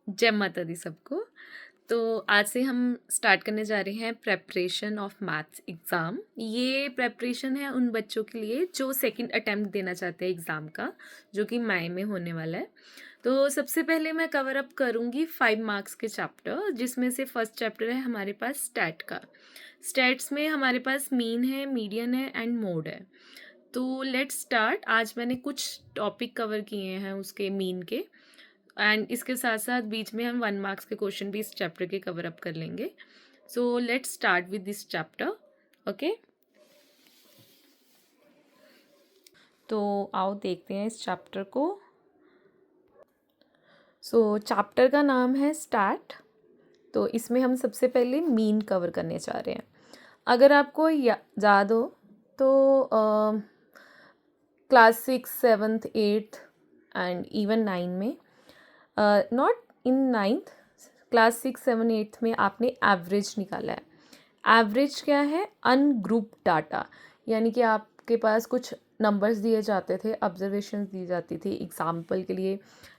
जय माता दी सबको। तो आज से हम स्टार्ट करने जा रहे हैं प्रेपरेशन ऑफ मैथ्स एग्ज़ाम। ये प्रेपरेशन है उन बच्चों के लिए जो सेकंड अटेम्प्ट देना चाहते हैं एग्ज़ाम का, जो कि मई में होने वाला है। तो सबसे पहले मैं कवर अप करूँगी 5 मार्क्स के चैप्टर, जिसमें से फर्स्ट चैप्टर है हमारे पास स्टैट का। स्टैट्स में हमारे पास मीन है, मीडियन है एंड मोड है। तो लेट्स स्टार्ट। आज मैंने कुछ टॉपिक कवर किए हैं उसके मीन के, एंड इसके साथ साथ बीच में हम 1 मार्क्स के क्वेश्चन भी इस चैप्टर के कवर अप कर लेंगे। So let's start with this chapter. Okay, तो आओ देखते हैं इस चैप्टर को। सो चैप्टर का नाम है स्टैट। तो इसमें हम सबसे पहले मीन कवर करने जा रहे हैं। अगर आपको याद हो तो class 6, 7th, 8th and even 9 में, not in 9th, class 6, 7, 8th में आपने एवरेज निकाला है। एवरेज क्या है? अनग्रुप डाटा, यानी कि आपके पास कुछ नंबर्स दिए जाते थे, ऑब्जर्वेशंस दी जाती थी। एग्जाम्पल के लिए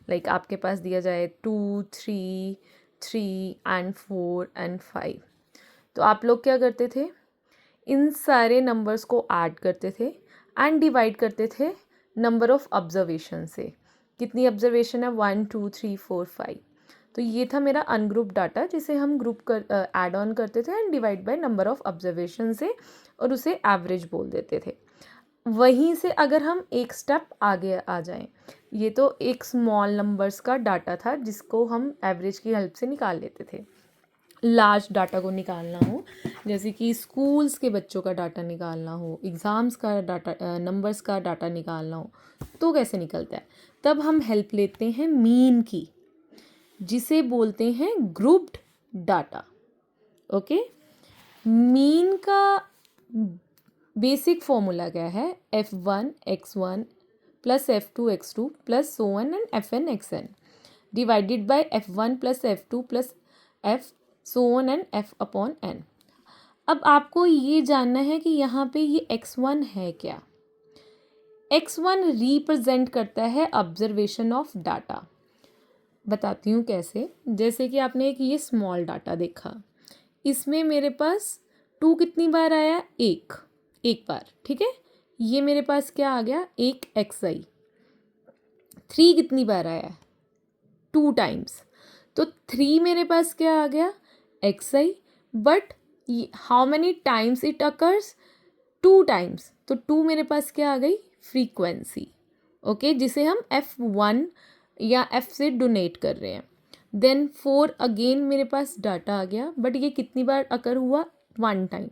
लाइक आपके पास दिया जाए 2, 3, 3 एंड 4 एंड 5। तो आप लोग क्या करते थे? इन सारे नंबर्स को ऐड करते थे एंड डिवाइड करते थे नंबर ऑफ ऑब्जर्वेशन से। कितनी ऑब्जर्वेशन है? 1, 2, 3, 4, 5। तो ये था मेरा अनग्रुप डाटा, जिसे हम ग्रुप कर ऐड ऑन करते थे and divide by number of observation से, और उसे एवरेज बोल देते थे। वहीं से अगर हम एक स्टेप आगे आ जाएं, ये तो एक स्मॉल नंबर्स का डाटा था जिसको हम एवरेज की हेल्प से निकाल लेते थे। लार्ज डाटा को निकालना हो, जैसे कि स्कूल्स के बच्चों का डाटा निकालना हो, एग्ज़ाम्स का डाटा, नंबर्स का डाटा निकालना हो, तो कैसे निकलता है? तब हम हेल्प लेते हैं मीन की, जिसे बोलते हैं ग्रुप्ड डाटा। ओके, मीन का बेसिक फॉर्मूला क्या है? f1x1 plus f2x2 plus so on and fn xn divided by f1 plus f2 plus f so on and f upon n। अब आपको ये जानना है कि यहाँ पे ये x1 है क्या? x1 रिप्रेजेंट करता है ऑब्जर्वेशन ऑफ डाटा। बताती हूँ कैसे। जैसे कि आपने एक ये स्मॉल डाटा देखा, इसमें मेरे पास 2 कितनी बार आया? एक बार, ठीक है। ये मेरे पास क्या आ गया? एक xi। 3 कितनी बार आया? 2 टाइम्स। तो 3 मेरे पास क्या आ गया? xi। But how many times it occurs? 2 times. तो 2 मेरे पास क्या आ गई? फ्रीक्वेंसी। ओके, जिसे हम f1 या f से डोनेट कर रहे हैं। देन 4 अगेन मेरे पास डाटा आ गया, बट ये कितनी बार अकर हुआ? 1 टाइम।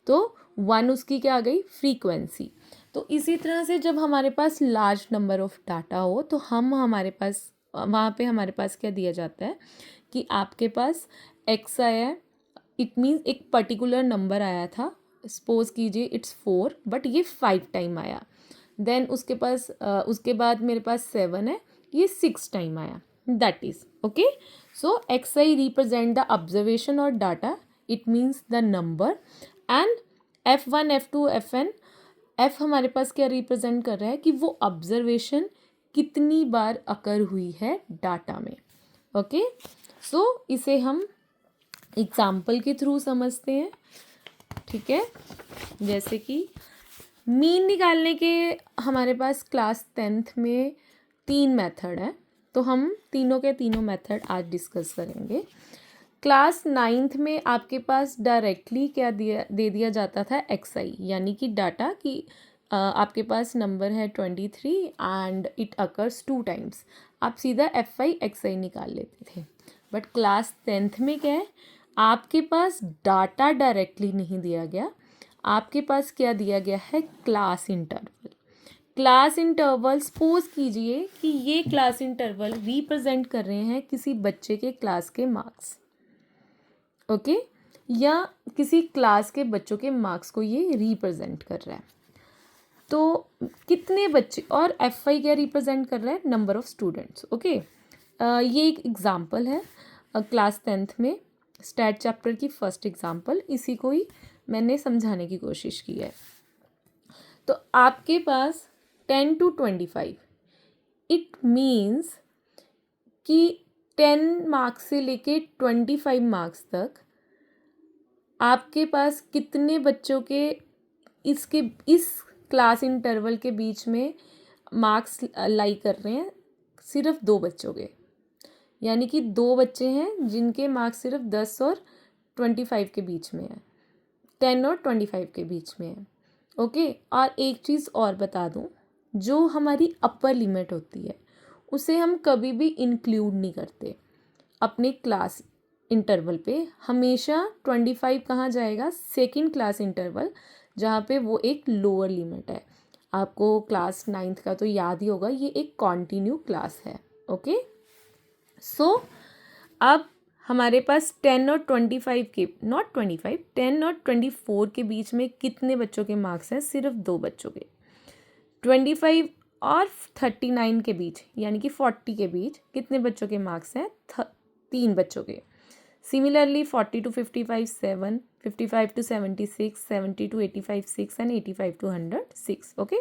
तो 1 उसकी क्या आ गई? फ्रीक्वेंसी। तो इसी तरह से जब हमारे पास लार्ज नंबर ऑफ डाटा हो, तो हमारे पास वहाँ पे हमारे पास क्या दिया जाता है कि आपके पास x आया है, इट मीन्स एक पर्टिकुलर नंबर आया था, सपोज कीजिए इट्स 4, बट ये 5 टाइम आया। देन उसके बाद मेरे पास 7 है, ये 6 टाइम आया। That is okay. So X I represent the observation और data, it means the number. And f1, f2, fn, f हमारे पास क्या रिप्रेजेंट कर रहा है कि वो ऑब्जर्वेशन कितनी बार अकर हुई है डाटा में। ओके, सो इसे हम एग्जाम्पल के थ्रू समझते हैं, ठीक है। जैसे कि मीन निकालने के हमारे पास क्लास 10th में 3 मेथड है, तो हम तीनों के तीनों मेथड आज डिस्कस करेंगे। क्लास 9th में आपके पास डायरेक्टली क्या दे दिया जाता था? xi, यानी कि डाटा कि आपके पास नंबर है 23 एंड इट अकर्स 2 टाइम्स, आप सीधा fi xi निकाल लेते थे। बट क्लास 10th में क्या है? आपके पास डाटा डायरेक्टली नहीं दिया गया, आपके पास क्या दिया गया है? Class interval. Class interval, suppose कीजिए कि ये क्लास इंटरवल रिप्रेजेंट कर रहे हैं किसी बच्चे के क्लास के मार्क्स। ओके, या किसी क्लास के बच्चों के मार्क्स को ये रिप्रेजेंट कर रहा है। तो कितने बच्चे, और एफ आई क्या रिप्रेजेंट कर रहा है? Number of students. ओके, ये एक एग्जाम्पल है क्लास 10th में स्टैट चैप्टर की फर्स्ट एग्जाम्पल, इसी को ही मैंने समझाने की कोशिश की है। तो आपके पास 10 to 25, इट मीन्स कि 10 मार्क्स से लेके 25 मार्क्स तक आपके पास कितने बच्चों के इस क्लास इंटरवल के बीच में मार्क्स लाई कर रहे हैं? सिर्फ 2 बच्चों के, यानी कि 2 बच्चे हैं जिनके मार्क्स सिर्फ 10 और 25 के बीच में है, 10 और 25 के बीच में है। ओके, और एक चीज़ और बता दूं, जो हमारी अपर लिमिट होती है उसे हम कभी भी इंक्लूड नहीं करते अपने क्लास इंटरवल पे। हमेशा 25 कहाँ जाएगा? सेकंड क्लास इंटरवल, जहाँ पे वो एक लोअर लिमिट है। आपको क्लास 9th का तो याद ही होगा, ये एक कॉन्टिन्यू क्लास है। ओके, सो अब हमारे पास 10 और 25 के, नॉट 25, 10 और 24 के बीच में कितने बच्चों के मार्क्स हैं? सिर्फ 2 बच्चों के। 25 और 39 के बीच, यानी कि 40 के बीच कितने बच्चों के मार्क्स हैं? 3 बच्चों के। Similarly 40 to 55 7, 55 to 76, 70 to 85 6 and 85 to 100 6. Okay,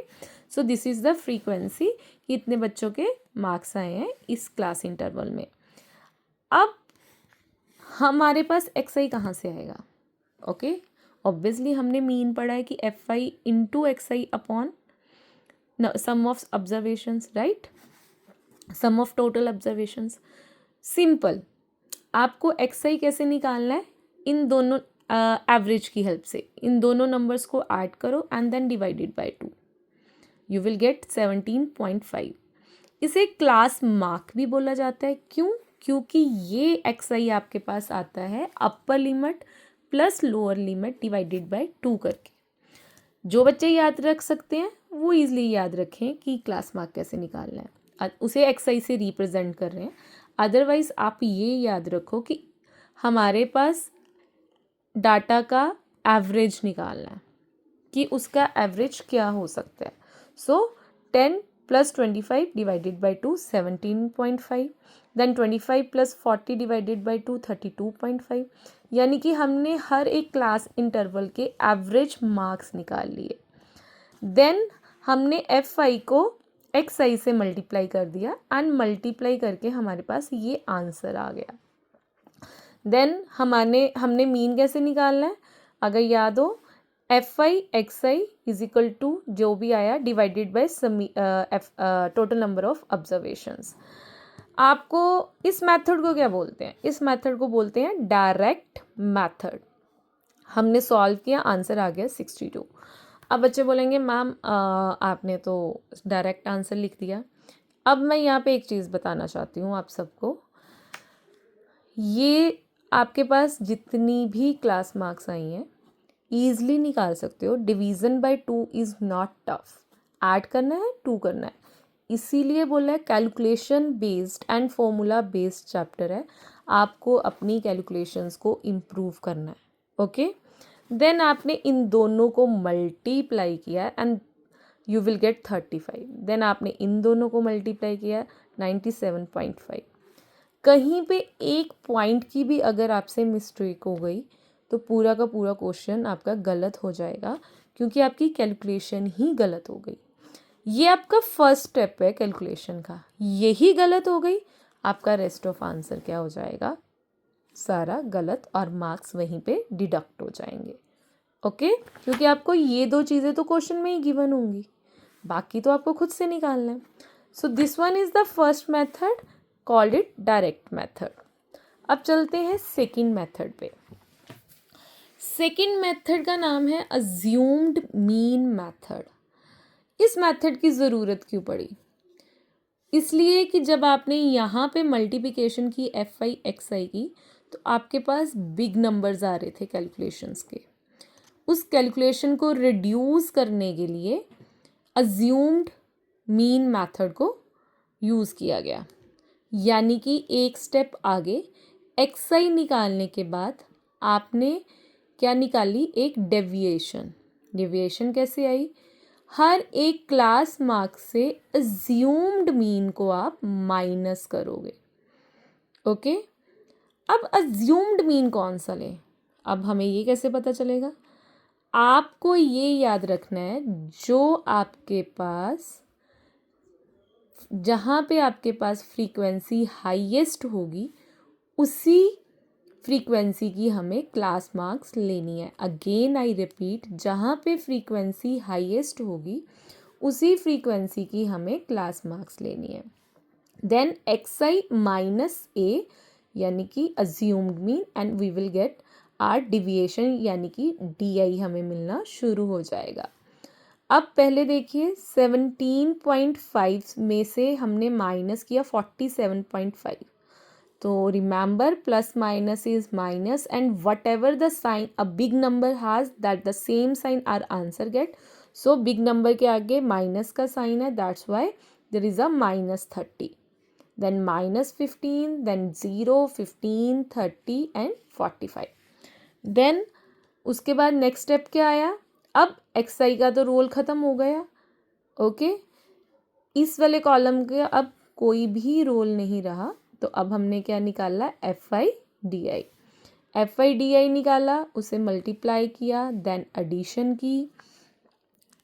so this is the frequency कि इतने बच्चों के मार्क्स आए हैं इस क्लास इंटरवल में। अब हमारे पास एक्स आई कहाँ से आएगा? ओके, ऑब्वियसली हमने मीन पढ़ा है कि F I into X I upon sum of observations, right, sum of total observations. Simple, आपको एक्स आई कैसे निकालना है? इन दोनों एवरेज की हेल्प से इन दोनों नंबर्स को ऐड करो and then divided by 2, you will get 17.5। इसे क्लास मार्क भी बोला जाता है। क्यों? क्योंकि ये एक्स आई आपके पास आता है upper limit plus lower limit divided by 2 करके। जो बच्चे याद रख सकते हैं वो ईजिली याद रखें कि क्लास मार्क कैसे निकालना है, उसे एक्स आई से रिप्रेजेंट कर रहे हैं। अदरवाइज आप ये याद रखो कि हमारे पास डाटा का एवरेज निकालना है कि उसका एवरेज क्या हो सकता है। So 10 + 25 divided by 2 17.5, then 25 + 40 divided by 2 32.5, यानी कि हमने हर एक क्लास इंटरवल के एवरेज मार्क्स निकाल लिए। देन हमने एफ आई को एक्स आई से मल्टीप्लाई कर दिया एंड मल्टीप्लाई करके हमारे पास ये आंसर आ गया। देन हमने मीन कैसे निकालना है? अगर याद हो, F I X I is equal to जो भी आया divided by total number of observations. आपको इस मेथड को क्या बोलते हैं? इस मेथड को बोलते हैं डायरेक्ट मेथड। हमने सॉल्व किया, आंसर आ गया 62। अब बच्चे बोलेंगे मैम आपने तो डायरेक्ट आंसर लिख दिया। अब मैं यहाँ पे एक चीज़ बताना चाहती हूँ आप सबको, ये आपके पास जितनी भी क्लास मार्क्स आई हैं ईज़िली निकाल सकते हो। Division by 2 is not tough. Add करना है, 2 करना है, इसीलिए बोला है calculation based and formula based chapter है। आपको अपनी कैलकुलेशंस को इम्प्रूव करना है। ओके, देन आपने इन दोनों को मल्टीप्लाई किया and you will get 35। Then आपने इन दोनों को मल्टीप्लाई किया 97.5। कहीं पे एक पॉइंट की भी अगर आपसे मिस्टेक हो गई तो पूरा का पूरा क्वेश्चन आपका गलत हो जाएगा, क्योंकि आपकी कैलकुलेशन ही गलत हो गई। ये आपका फर्स्ट स्टेप है कैलकुलेशन का, यही गलत हो गई, आपका रेस्ट ऑफ आंसर क्या हो जाएगा? सारा गलत, और मार्क्स वहीं पे डिडक्ट हो जाएंगे। ओके, क्योंकि आपको ये 2 चीज़ें तो क्वेश्चन में ही गिवन होंगी, बाकी तो आपको खुद से निकालना है। So this one is the first method, called it direct method. अब चलते हैं सेकंड मेथड पे। सेकंड मेथड का नाम है अज्यूम्ड मीन मेथड। इस मेथड की ज़रूरत क्यों पड़ी? इसलिए कि जब आपने यहाँ पे मल्टीप्लिकेशन की एफ आई एक्स आई की तो आपके पास बिग नंबर्स आ रहे थे कैलकुलेशंस के। उस कैलकुलेशन को रिड्यूस करने के लिए अज्यूम्ड मीन मेथड को यूज़ किया गया, यानी कि एक स्टेप आगे एक्स आई निकालने के बाद आपने क्या निकाली? एक डेविएशन। डेविएशन कैसे आई? हर एक क्लास मार्क्स से अज्यूम्ड मीन को आप माइनस करोगे। ओके, अब अज्यूम्ड मीन कौन सा लें? अब हमें ये कैसे पता चलेगा? आपको ये याद रखना है, जो आपके पास जहाँ पे आपके पास फ्रीक्वेंसी हाईएस्ट होगी उसी फ्रीक्वेंसी की हमें क्लास मार्क्स लेनी है। अगेन आई रिपीट, जहाँ पे फ्रीक्वेंसी हाईएस्ट होगी उसी फ्रीक्वेंसी की हमें क्लास मार्क्स लेनी है। देन xi माइनस ए यानी कि assumed mean and we will get our deviation यानी कि डी हमें मिलना शुरू हो जाएगा। अब पहले देखिए 17.5 में से हमने माइनस किया 47.5, तो remember plus minus is minus and whatever the sign a big number has that the same sign our answer get. So big number के आगे माइनस का साइन है, that's why there is a -30, then -15, then 0, 15, 30 and 45। Then उसके बाद next step क्या आया, अब xi का तो रोल ख़त्म हो गया। ओके, इस वाले कॉलम के अब कोई भी रोल नहीं रहा, तो अब हमने क्या निकाला, fi di निकाला, उसे मल्टीप्लाई किया, देन एडिशन की,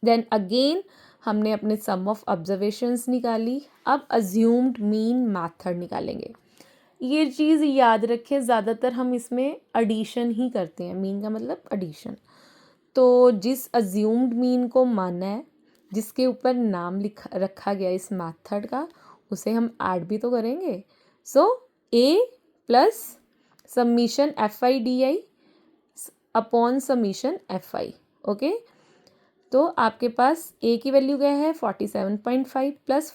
देन अगेन हमने अपने सम ऑफ ऑब्जर्वेशंस निकाली। अब अज्यूम्ड मीन मेथड निकालेंगे। ये चीज़ याद रखें, ज़्यादातर हम इसमें एडिशन ही करते हैं, मीन का मतलब एडिशन। तो जिस अज्यूम्ड मीन को माना है, जिसके ऊपर नाम रखा गया इस मेथड का, उसे हम ऐड भी तो करेंगे। So a plus summation fi di upon summation fi। Okay, तो आपके पास a की वैल्यू क्या है 47.5 plus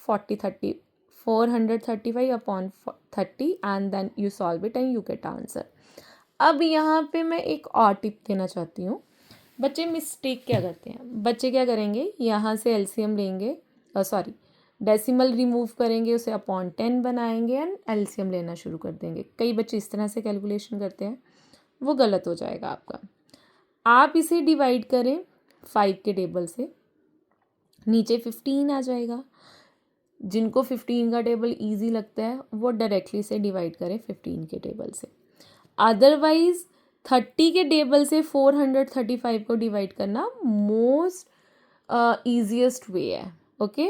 435 upon 30 and then you solve it and you get answer. अब यहाँ पे मैं एक और टिप देना चाहती हूँ। बच्चे मिस्टेक क्या करते हैं, बच्चे क्या करेंगे, यहाँ से एलसीएम लेंगे, सॉरी डेसिमल रिमूव करेंगे, उसे अपॉन 10 बनाएंगे एंड एलसीएम लेना शुरू कर देंगे। कई बच्चे इस तरह से कैलकुलेशन करते हैं, वो गलत हो जाएगा आपका। आप इसे डिवाइड करें 5 के टेबल से, नीचे 15 आ जाएगा। जिनको 15 का टेबल इजी लगता है वो डायरेक्टली से डिवाइड करें 15 के टेबल से। अदरवाइज 30 के टेबल से 435 को डिवाइड करना मोस्ट ईजीएस्ट वे है। ओके,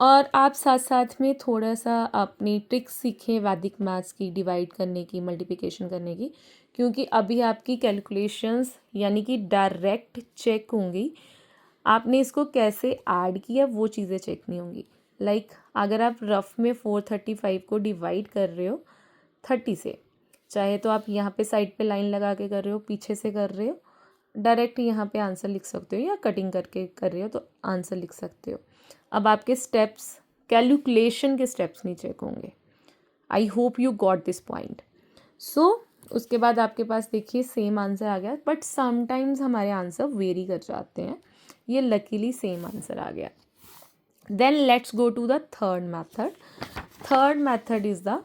और आप साथ साथ में थोड़ा सा अपनी ट्रिक्स सीखें वैदिक मैथ्स की, डिवाइड करने की, मल्टीप्लिकेशन करने की, क्योंकि अभी आपकी कैलकुलेशंस यानी कि डायरेक्ट चेक होंगी। आपने इसको कैसे ऐड किया वो चीज़ें चेक नहीं होंगी। लाइक अगर आप रफ में 435 को डिवाइड कर रहे हो 30 से, चाहे तो आप यहाँ पे साइड पे लाइन लगा के कर रहे हो, पीछे से कर रहे हो, डायरेक्ट यहाँ पे आंसर लिख सकते हो, या कटिंग करके कर रहे हो तो आंसर लिख सकते हो। अब आपके स्टेप्स, कैलकुलेशन के स्टेप्स नहीं चेक होंगे। I hope you got this point. So उसके बाद आपके पास देखिए सेम आंसर आ गया, बट समटाइम्स हमारे आंसर वेरी कर जाते हैं। ये लकीली सेम आंसर आ गया। Then let's go to the third method. Third method is the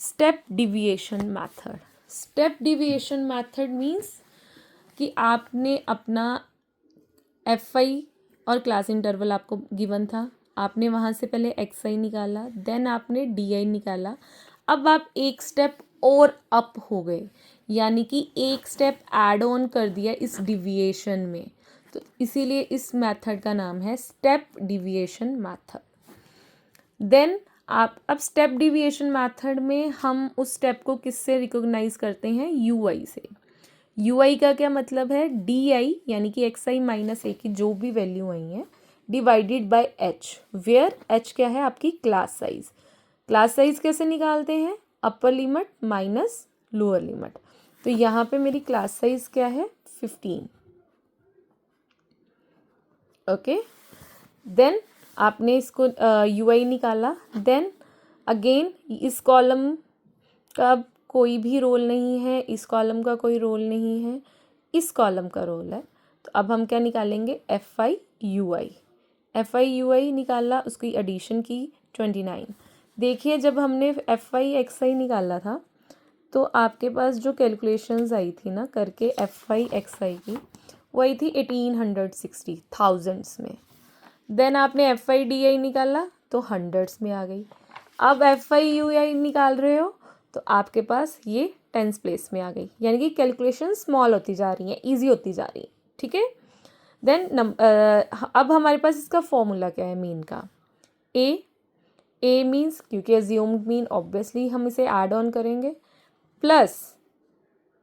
step deviation method. Step deviation method means कि आपने अपना fi और क्लास इंटरवल आपको गिवन था, आपने वहाँ से पहले xi निकाला, देन आपने di निकाला। अब आप एक स्टेप और अप हो गए, यानी कि एक स्टेप ऐड ऑन कर दिया इस डिविएशन में, तो इसीलिए इस मेथड का नाम है स्टेप डिविएशन मेथड। देन आप अब स्टेप डिविएशन मेथड में हम उस स्टेप को किससे रिकॉग्नाइज करते हैं, ui से। ui का क्या मतलब है, di यानी कि xi माइनस ए की जो भी वैल्यू आई है divided by h, where h क्या है आपकी क्लास साइज। क्लास साइज कैसे निकालते हैं, upper limit minus lower limit. तो यहाँ पे मेरी क्लास साइज क्या है 15। ओके, देन आपने इसको ui निकाला। देन अगेन इस कॉलम का कोई भी रोल नहीं है, इस कॉलम का कोई रोल नहीं है, इस कॉलम का रोल है। तो अब हम क्या निकालेंगे, fi ui निकाला, उसकी एडिशन की 29। देखिए जब हमने fi xi निकाला था तो आपके पास जो कैलकुलेशंस आई थी ना करके fi xi की, वो आई थी 1860 थाउजेंड्स में। देन आपने fi di निकाला तो हंड्रेड्स में आ गई। अब fi ui निकाल रहे हो तो आपके पास ये टेंस प्लेस में आ गई, यानी कि कैलकुलेशन स्मॉल होती जा रही है, ईजी होती जा रही है। ठीक है, देन अब हमारे पास इसका फॉर्मूला क्या है मीन का, a ए मीन्स, क्योंकि अज्यूम्ड मीन ऑब्वियसली हम इसे ऐड ऑन करेंगे, प्लस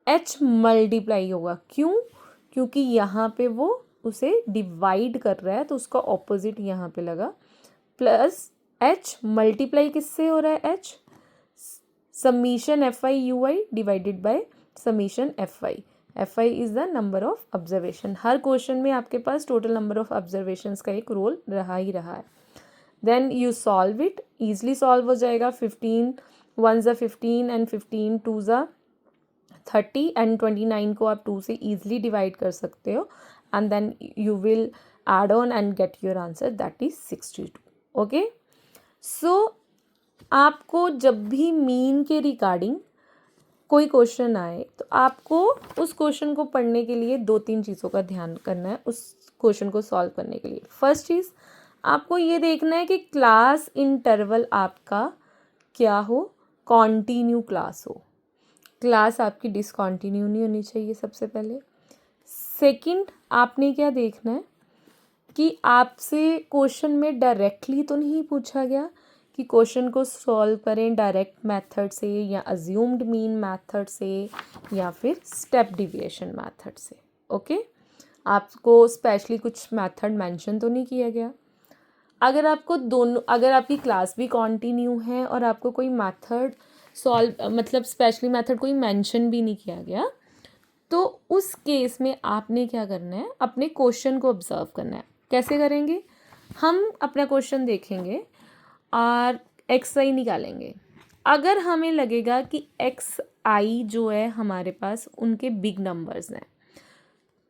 एच मल्टीप्लाई होगा। क्यों? क्योंकि यहाँ पे वो उसे डिवाइड कर रहा है तो उसका ऑपोजिट यहाँ पे लगा, प्लस एच मल्टीप्लाई किससे हो रहा है? H summation F I U I divided by summation F I. F I is the number of observation. हर क्वेश्चन में आपके पास टोटल नंबर ऑफ ऑब्जर्वेशंस का एक रोल रहा ही रहा है। Then you solve it, easily solve हो जाएगा। 15 1 ज़ा 15 एंड 15 2 ज़ा 30 एंड 29 को आप 2 से ईजिली डिवाइड कर सकते हो and then you will add on and get your answer, that is 62. Okay, so आपको जब भी मीन के रिगार्डिंग कोई क्वेश्चन आए तो आपको उस क्वेश्चन को पढ़ने के लिए 2-3 चीज़ों का ध्यान करना है उस क्वेश्चन को सॉल्व करने के लिए। फर्स्ट चीज़ आपको ये देखना है कि क्लास इंटरवल आपका क्या हो, कॉन्टीन्यू क्लास हो। क्लास आपकी डिसकॉन्टीन्यू नहीं होनी चाहिए सबसे पहले। सेकंड, आपने क्या देखना है कि आपसे क्वेश्चन में डायरेक्टली तो नहीं पूछा गया कि क्वेश्चन को सॉल्व करें डायरेक्ट मेथड से या अज्यूम्ड मीन मेथड से या फिर स्टेप डिविएशन मेथड से। ओके, आपको स्पेशली कुछ मेथड मेंशन तो नहीं किया गया। अगर आपको दोनों, अगर आपकी क्लास भी कॉन्टिन्यू है और आपको कोई मेथड सॉल्व मतलब स्पेशली मेथड कोई मेंशन भी नहीं किया गया, तो उस केस में आपने क्या करना है, अपने क्वेश्चन को ऑब्जर्व करना है। कैसे करेंगे? हम अपना क्वेश्चन देखेंगे और एक्स आई निकालेंगे। अगर हमें लगेगा कि एक्स आई जो है हमारे पास उनके बिग नंबर्स हैं,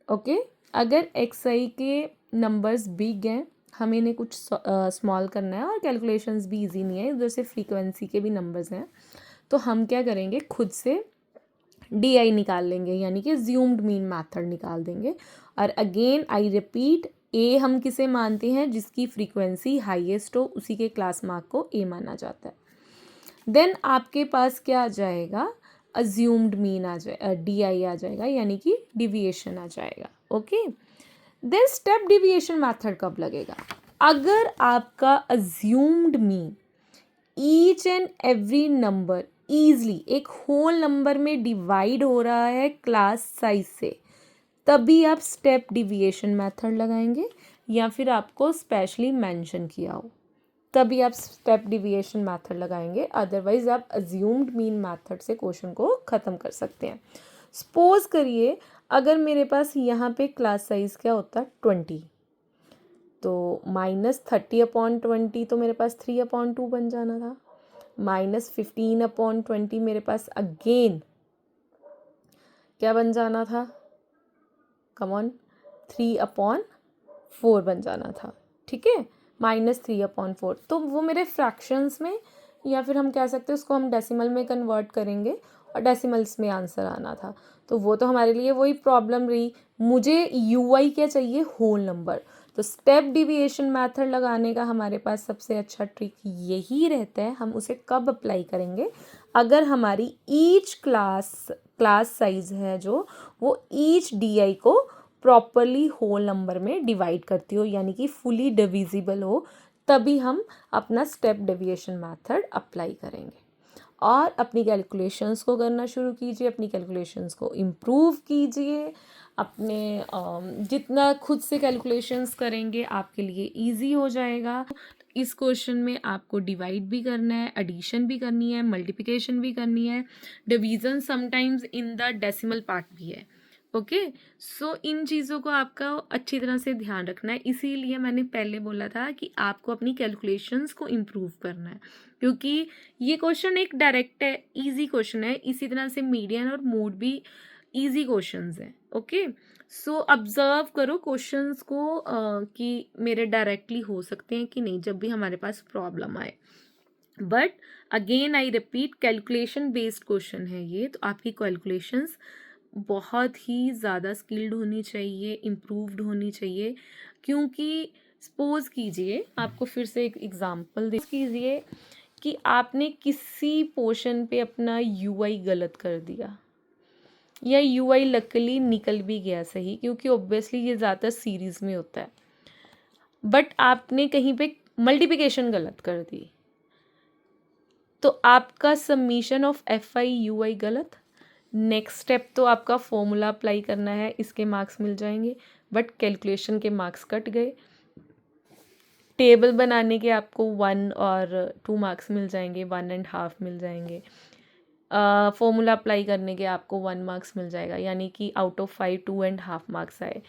ओके, अगर एक्स आई के नंबर्स बिग हैं, हमें इन्हें कुछ स्मॉल करना है और कैलकुलेशंस भी इजी नहीं है, इधर से फ्रीक्वेंसी के भी नंबर्स हैं, तो हम क्या करेंगे, खुद से डी आई निकाल लेंगे, यानी कि ज्यूम्ड मीन मेथड निकाल देंगे। और अगेन आई रिपीट, ए हम किसे मानते हैं? जिसकी फ्रीक्वेंसी हाईएस्ट हो उसी के क्लास मार्क को ए माना जाता है। देन आपके पास क्या आ जाएगा? अज्यूम्ड मीन आ जाए, डी आई आ जाएगा, यानी कि डिविएशन आ जाएगा। Okay, then step deviation method कब लगेगा? अगर आपका assumed mean each and every number easily एक होल नंबर में डिवाइड हो रहा है क्लास साइज से, तभी आप स्टेप डिविएशन मेथड लगाएंगे, या फिर आपको स्पेशली मेंशन किया हो तभी आप स्टेप डिविएशन मेथड लगाएंगे। अदरवाइज आप अज्यूम्ड मीन मेथड से क्वेश्चन को ख़त्म कर सकते हैं। सपोज करिए अगर मेरे पास यहाँ पे क्लास साइज क्या होता है 20, तो -30/20 तो मेरे पास 3/2 बन जाना था। -15/20 मेरे पास अगेन क्या बन जाना था? कम ऑन, 3/4 बन जाना था। ठीक है, -3/4, तो वो मेरे फ्रैक्शंस में, या फिर हम कह सकते हैं उसको हम डेसिमल में कन्वर्ट करेंगे और डेसिमल्स में आंसर आना था। तो वो तो हमारे लिए वही प्रॉब्लम रही। मुझे यू आई क्या चाहिए? Whole number. तो स्टेप डिविएशन मेथड लगाने का हमारे पास सबसे अच्छा ट्रिक यही रहता है। हम उसे कब अप्लाई करेंगे? अगर हमारी ईच क्लास साइज है जो, वो ईच डी आई को प्रॉपरली होल नंबर में डिवाइड करती हो, यानी कि फुली डिविजिबल हो, तभी हम अपना स्टेप डेविएशन मेथड अप्लाई करेंगे। और अपनी कैलकुलेशंस को करना शुरू कीजिए, अपनी कैलकुलेशंस को इम्प्रूव कीजिए। अपने जितना खुद से कैलकुलेशंस करेंगे आपके लिए इजी हो जाएगा। इस क्वेश्चन में आपको डिवाइड भी करना है, एडिशन भी करनी है, मल्टीप्लिकेशन भी करनी है, division sometimes in the decimal part भी है। ओके, सो इन चीज़ों को आपका अच्छी तरह से ध्यान रखना है। इसीलिए मैंने पहले बोला था कि आपको अपनी कैलकुलेशंस को इम्प्रूव करना है, क्योंकि ये क्वेश्चन एक डायरेक्ट है, इजी क्वेश्चन है। इसी तरह से मीडियन और मोड भी इजी क्वेश्चंस हैं। ओके, सो ऑब्जर्व करो क्वेश्चंस को कि मेरे डायरेक्टली हो सकते हैं कि नहीं, जब भी हमारे पास प्रॉब्लम आए। But again I repeat, calculation based question है ये, तो आपकी कैलकुलेशंस बहुत ही ज़्यादा स्किल्ड होनी चाहिए, इम्प्रूव्ड होनी चाहिए। क्योंकि सपोज कीजिए, आपको फिर से एक एग्जांपल दे कीजिए कि आपने किसी पोर्शन पे अपना यूआई गलत कर दिया, या यूआई लकीली निकल भी गया सही, क्योंकि ऑब्वियसली ये ज़्यादातर सीरीज़ में होता है। बट आपने कहीं पे मल्टीप्लिकेशन गलत कर दी, तो आपका submission of F I U I गलत। नेक्स्ट स्टेप तो आपका फॉर्मूला अप्लाई करना है, इसके मार्क्स मिल जाएंगे, बट कैलकुलेशन के मार्क्स कट गए। टेबल बनाने के आपको 1 और 2 मार्क्स मिल जाएंगे, 1.5 मिल जाएंगे। फॉर्मूला अप्लाई करने के आपको 1 मार्क्स मिल जाएगा, यानी कि आउट ऑफ 5 2.5 मार्क्स आए।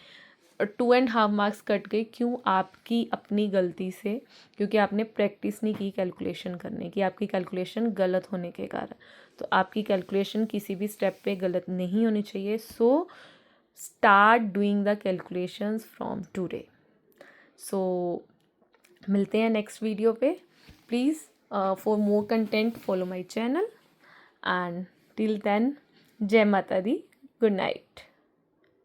2.5 मार्क्स कट गए, क्यों? आपकी अपनी गलती से, क्योंकि आपने प्रैक्टिस नहीं की कैलकुलेशन करने की, आपकी कैलकुलेशन गलत होने के कारण। तो आपकी कैलकुलेशन किसी भी स्टेप पे गलत नहीं होनी चाहिए। So start doing the calculations from today. So मिलते हैं नेक्स्ट वीडियो पे। Please for more content follow my channel, and till then, Jai Mata the, good night.